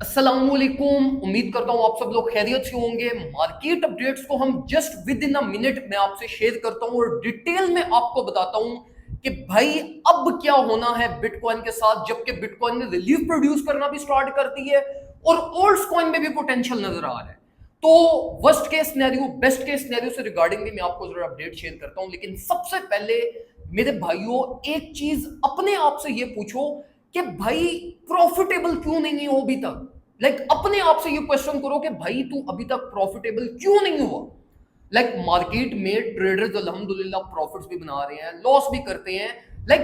अस्सलामुअलैकुम। उम्मीद करता हूं आप सब लोग खैरियत से होंगे। मार्केट अपडेट्स को हम just with in a minute में आपसे शेयर करता हूं और डिटेल में आपको बताता हूं कि भाई अब क्या होना है बिटकॉइन के साथ, जबकि बिटकॉइन ने रिलीफ प्रोड्यूस करना भी स्टार्ट कर दी है और ओल्ड कॉइन में भी पोटेंशियल नजर आ रहा है। तो worst case scenario, best case scenario से रिगार्डिंग भी मैं आपको जरूर अपडेट शेयर करता हूं, लेकिन सबसे पहले मेरे भाइयों एक चीज अपने आप से ये पूछो कि भाई प्रॉफिटेबल क्यों नहीं हो अभी तक। अपने आप से ये क्वेश्चन करो कि भाई तू अभी तक प्रॉफिटेबल क्यों नहीं हुआ। मार्केट में ट्रेडर्स अल्हम्दुलिल्लाह प्रॉफिट्स भी बना रहे हैं, लॉस भी करते हैं।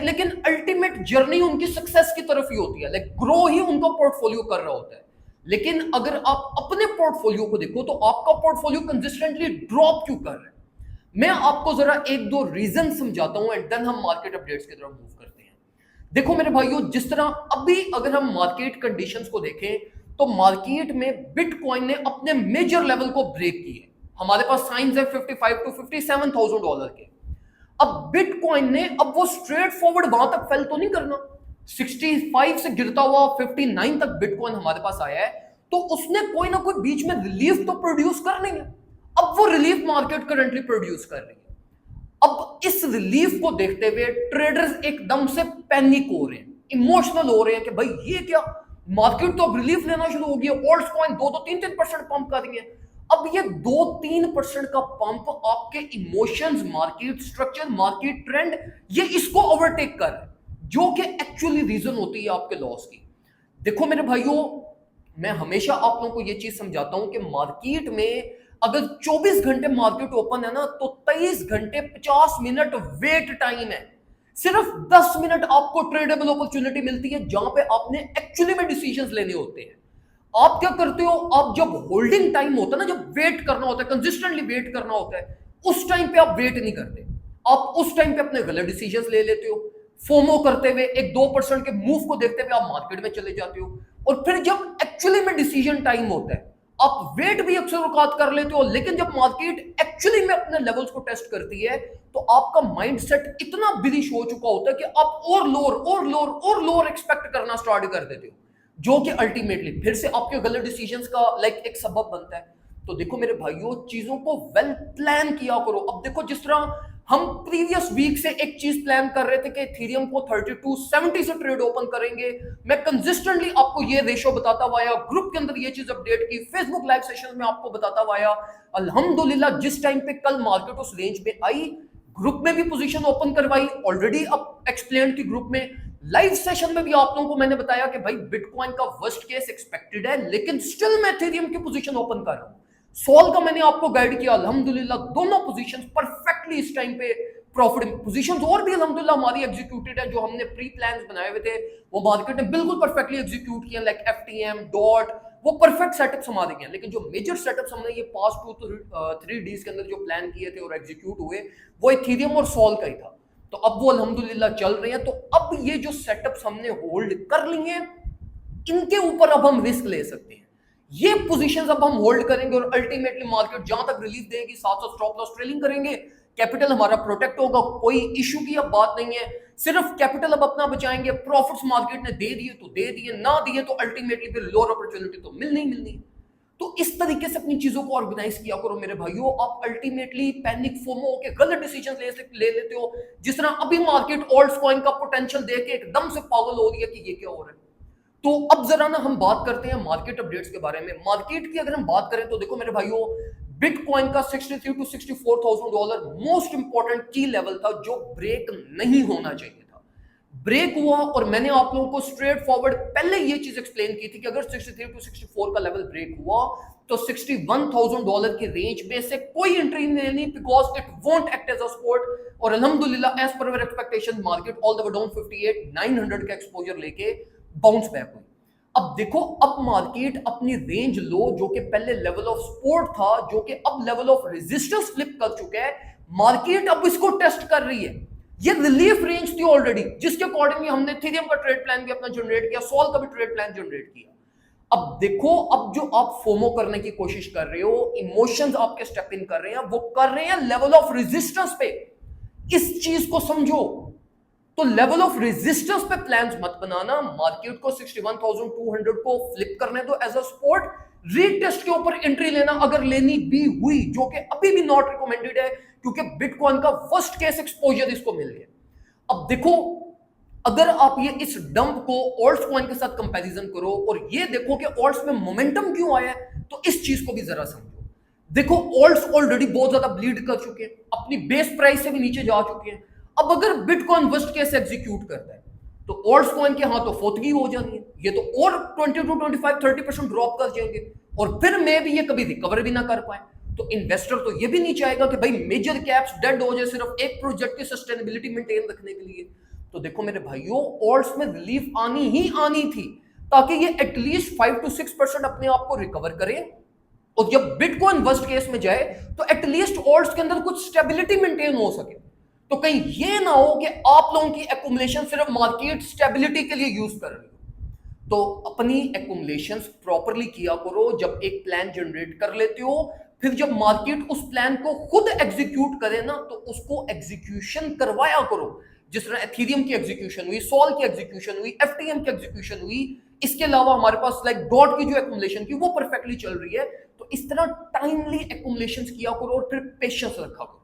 लेकिन अल्टीमेट जर्नी उनकी सक्सेस की तरफ ही होती है। ग्रो ही उनका पोर्टफोलियो कर रहा होता है। लेकिन अगर आप अपने पोर्टफोलियो को देखो तो आपका पोर्टफोलियो कंसिस्टेंटली ड्रॉप क्यों कर रहा है। मैं आपको जरा एक दो रीजन समझाता हूं एंड देन हम मार्केट अपडेट्स की तरफ मूव करते हैं। देखो मेरे भाइयों, जिस तरह अभी अगर हम मार्केट कंडीशंस को देखें तो मार्केट में बिटकॉइन ने अपने मेजर लेवल को ब्रेक किए। हमारे पास साइंस है 55 टू $57,000 के। अब बिटकॉइन ने अब वो स्ट्रेट फॉरवर्ड वहां तक फेल तो नहीं करना। 65 से गिरता हुआ 59 तक बिटकॉइन हमारे पास आया है, तो उसने कोई ना कोई बीच में रिलीफ तो प्रोड्यूस करनी है। अब वो रिलीफ मार्केट करंटली प्रोड्यूस कर रही है। अब इस रिलीफ को देखते हुए ट्रेडर्स एकदम से पैनिक हो रहे हैं, इमोशनल हो रहे हैं कि भाई ये क्या, मार्केट तो अब रिलीफ लेना शुरू हो गया। ऑल्ट कॉइन 2-3% पंप कर रही है। अब ये 2-3% का पंप आपके emotions, market structure, market trend, ये इसको ओवरटेक कर रहा है, जो कि एक्चुअली रीजन होती है आपके लॉस की। देखो मेरे भाइयों, मैं हमेशा आप लोगों को ये चीज समझाता हूं कि मार्केट में अगर 24 घंटे मार्केट ओपन है ना, तो 23 घंटे 50 मिनट वेट टाइम है। सिर्फ 10 मिनट आपको ट्रेडेबल अपॉर्चुनिटी मिलती है जहां पे आपने एक्चुअली में डिसीजंस लेने होते हैं। आप क्या करते हो, आप जब होल्डिंग टाइम होता है ना, जब वेट करना होता है, कंसिस्टेंटली वेट करना होता है, उस टाइम पे आप वेट नहीं करते। आप उस टाइम पे अपने गलत डिसीजंस ले लेते हो। फोमो करते हुए 1-2% के मूव को देखते हुए आप मार्केट में चले जाते हो। और फिर जब एक्चुअली में डिसीजन टाइम होता है, आप वेट भी अक्सर औकात कर लेते हो, लेकिन जब मार्केट एक्चुअली में अपने लेवल्स को टेस्ट करती है तो आपका माइंडसेट इतना बिलिश हो चुका होता है कि आप और लोअर एक्सपेक्ट करना स्टार्ट कर देते हो, जो कि अल्टीमेटली फिर से आपके गलत डिसीजंस का एक सबब बनता है। तो देखो मेरे भाइयों, चीजों को वेल प्लान किया करो। अब देखो, जिस तरह हम प्रीवियस वीक से एक चीज प्लान कर रहे थे कि इथेरियम को 3270 से ट्रेड ओपन करेंगे, मैं कंसिस्टेंटली आपको ये रेशो बताता हुआ आया, ग्रुप के अंदर ये चीज अपडेट की, फेसबुक लाइव सेशन में आपको बताता हुआ आया। अल्हम्दुलिल्लाह जिस टाइम पे कल मार्केट उस रेंज में आई, ग्रुप में भी पोजीशन ओपन करवाई, ऑलरेडी अब एक्सप्लेन की ग्रुप में, लाइव सेशन में भी आप लोगों को मैंने बताया कि भाई बिटकॉइन का वर्स्ट केस एक्सपेक्टेड है, लेकिन स्टिल मैं इथेरियम की पोजीशन ओपन कर रहा हूं। सोल का मैंने आपको गाइड किया, अल्हम्दुलिल्लाह दोनों पोजीशंस परफेक्टली इस टाइम पे प्रॉफिट पोजीशंस, और भी अल्हम्दुलिल्लाह हमारी एग्जीक्यूटेड है। जो हमने प्री प्लान्स बनाए हुए थे वो मार्केट ने बिल्कुल परफेक्टली एग्जीक्यूट किए, लाइक एफटीएम डॉट, वो परफेक्ट सेटअप्स हमारे हैं। लेकिन जो मेजर सेटअप्स हमने ये पास्ट 2-3 डेज के अंदर जो प्लान किए थे और एग्जीक्यूट हुए, वो इथेरियम और सोल का ही था। तो अब वो अल्हम्दुलिल्लाह चल रहे हैं। तो अब ये जो सेटअप्स हमने होल्ड कर लिए हैं, इनके ऊपर अब हम रिस्क ले सकते हैं। ये पोजीशंस अब हम होल्ड करेंगे और अल्टीमेटली मार्केट जहां तक रिलीफ देगी, साथ साथ स्टॉप लॉस ट्रेलिंग करेंगे, कैपिटल हमारा प्रोटेक्ट होगा, कोई इशू की अब बात नहीं है। सिर्फ कैपिटल अब अपना बचाएंगे, प्रॉफिट्स मार्केट ने दे दिए तो दे दिए, ना दिए तो अल्टीमेटली फिर लोअर अपॉर्चुनिटी तो मिलनी ही मिलनी। तो इस तरीके से अपनी चीजों को ऑर्गेनाइज किया करो मेरे भाइयों। आप अल्टीमेटली पैनिक फोमो के गलत डिसीजन ले लेते हो। जिस तरह अभी मार्केट ऑल्ट कॉइन का पोटेंशियल देख के एकदम से पागल हो रही है कि ये क्या हो रहा है। तो अब जरा ना हम बात करते हैं मार्केट अपडेट्स के बारे में। मार्केट की अगर हम बात करें तो देखो मेरे भाइयों, बिटकॉइन का 63 टू $64,000 मोस्ट इंपॉर्टेंट की लेवल था, जो ब्रेक नहीं होना चाहिए था। ब्रेक हुआ और मैंने आप लोगों को स्ट्रेट फॉरवर्ड पहले ये चीज एक्सप्लेन की थी कि अगर 63 टू 64 का लेवल ब्रेक हुआ तो $61,000 की रेंज में से कोई एंट्री नहीं लेनी, because it won't act as a support. और अल्हम्दुलिल्लाह as per our expectation market all the way down 58,900 का एक्सपोजर लेके बाउंस बैक हुई। अब देखो, अब मार्केट अपनी रेंज लो, जो कि पहले लेवल ऑफ सपोर्ट था, जो कि अब लेवल ऑफ रेजिस्टेंस फ्लिप कर चुका है, मार्केट अब इसको टेस्ट कर रही है। ये रिलीफ रेंज थी ऑलरेडी, जिसके अकॉर्डिंगली हमने इथेरियम का ट्रेड प्लान भी अपना जनरेट किया, सोल का भी ट्रेड प्लान जनरेट किया। अब देखो, अब जो आप फोमो करने की कोशिश कर रहे हो, इमोशंस आपके स्टेप इन कर रहे हैं, वो कर रहे हैं लेवल ऑफ रेजिस्टेंस पे। इस चीज को समझो। तो लेवल ऑफ रेजिस्टेंस पे प्लान्स मत बनाना, मार्केट को 61,200 को फ्लिप करने दो एज अ सपोर्ट, रीटेस्ट के ऊपर एंट्री लेना अगर लेनी भी हुई, जो कि अभी भी नॉट रिकमेंडेड है क्योंकि बिटकॉइन का वर्स्ट केस एक्सपोजर इसको मिल गया। अब देखो, अगर आप ये इस डंप को ऑल्ट्स कॉइन के साथ कंपैरिजन करो और ये देखो कि ऑल्ट्स में मोमेंटम क्यों आया है, तो इस चीज को भी जरा समझो। देखो, ऑल्ट्स ऑलरेडी बहुत ज्यादा ब्लीड कर चुके हैं, अपनी बेस प्राइस से भी नीचे जा चुके हैं। अब अगर बिटकॉइन वर्स्ट केस एग्जीक्यूट करता है तो ऑल्ट्स कॉइन के हाथ तो फोतगी हो जानी है, ये तो और 20 to 25-30% ड्रॉप कर जाएंगे और फिर मैं भी ये कभी रिकवर भी ना कर पाए। तो इन्वेस्टर तो ये भी नहीं चाहेगा कि भाई मेजर कैप्स डेड हो जाए सिर्फ एक प्रोजेक्ट की सस्टेनेबिलिटी मेंटेन रखने के लिए। तो देखो मेरे भाइयों, ऑल्ट्स में रिलीफ आनी ही आनी थी ताकि ये एटलीस्ट 5 to 6% अपने आप को रिकवर करे, और जब बिटकॉइन वर्स्ट केस में जाए तो एटलीस्ट ऑल्ट्स के अंदर कुछ स्टेबिलिटी मेंटेन हो सके। तो कहीं ये ना हो कि आप लोगों की एक्यूमुलेशन सिर्फ मार्केट स्टेबिलिटी के लिए यूज कर रही हो। तो अपनी एक्यूमुलेशंस प्रॉपरली किया करो। जब एक प्लान जनरेट कर लेते हो, फिर जब मार्केट उस प्लान को खुद एग्जीक्यूट करे ना, तो उसको एग्जीक्यूशन करवाया करो। जिस तरह एथेरियम की एग्जीक्यूशन हुई, सोल की एग्जीक्यूशन हुई, एफटीएम की एग्जीक्यूशन हुई, इसके अलावा हमारे पास लाइक डॉट की जो एक्यूमुलेशन की वो परफेक्टली चल रही है। तो इस तरह टाइमली एक्यूमुलेशंस किया करो और फिर पेशेंस रखा करो।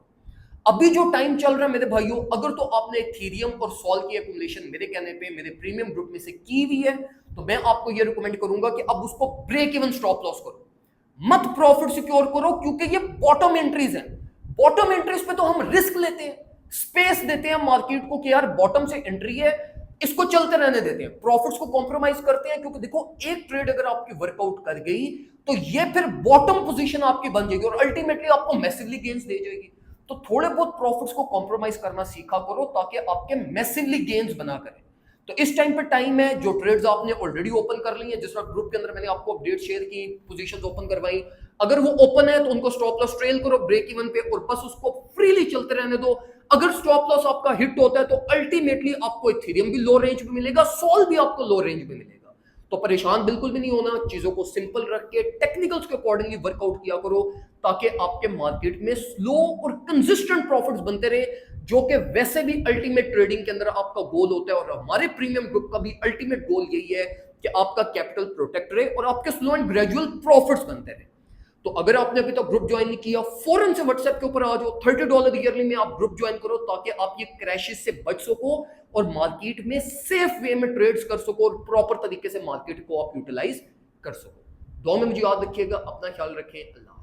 अभी जो टाइम चल रहा है मेरे भाइयों, अगर तो आपने एथेरियम और सोल की एक्यूमुलेशन मेरे कहने पे मेरे प्रीमियम ग्रुप में से की हुई है, तो मैं आपको ये रिकमेंड करूंगा कि अब उसको ब्रेक इवन स्टॉप लॉस करो, मत प्रॉफिट सिक्योर करो, क्योंकि ये बॉटम एंट्रीज हैं। बॉटम एंट्रीज पे तो हम रिस्क लेते हैं, स्पेस देते हैं मार्केट को कि यार बॉटम से एंट्री है, इसको चलते रहने देते हैं, प्रॉफिट्स को कॉम्प्रोमाइज करते हैं। क्योंकि देखो, एक ट्रेड अगर आपकी वर्कआउट कर गई तो ये फिर बॉटम पोजीशन आपकी बन जाएगी और अल्टीमेटली आपको मैसिवली गेन्स दे जाएगी। तो थोड़े बहुत प्रॉफिट्स को कॉम्प्रोमाइज करना सीखा करो ताकि आपके मैसिवली गेन्स बना करें। तो इस टाइम पे टाइम है, जो ट्रेड्स आपने ऑलरेडी ओपन कर ली है, जिस वक्त ग्रुप के अंदर मैंने आपको अपडेट शेयर की, पोजीशंस ओपन करवाई, अगर वो ओपन है तो उनको स्टॉप लॉस ट्रेल करो ब्रेक इवन पे और बस उसको फ्रीली चलते रहने दो। अगर स्टॉप लॉस आपका हिट होता है तो अल्टीमेटली आपको इथेरियम भी लो रेंज में मिलेगा, सोल भी आपको लो रेंज में मिलेगा। तो परेशान बिल्कुल भी नहीं होना, चीजों को सिंपल रख के टेक्निकल्स के अकॉर्डिंगली वर्कआउट किया करो ताकि आपके मार्केट में स्लो और कंसिस्टेंट प्रॉफिट्स बनते रहे, जो कि वैसे भी अल्टीमेट ट्रेडिंग के अंदर आपका गोल होता है। और हमारे प्रीमियम ग्रुप का भी अल्टीमेट गोल यही है कि आपका कैपिटल प्रोटेक्ट रहे और आपके स्लो एंड ग्रेजुअल प्रॉफिट्स बनते रहे। तो अगर आपने अभी तक ग्रुप ज्वाइन नहीं किया, फौरन से व्हाट्सएप के ऊपर आ जाओ, $30 ईयरली में आप ग्रुप ज्वाइन करो ताकि आप ये क्रैशेस से बच सको और मार्केट में सेफ वे में ट्रेड्स कर सको और प्रॉपर तरीके से मार्केट को आप यूटिलाइज कर सको। दुआ में मुझे याद रखिएगा, अपना ख्याल रखें। अल्लाह।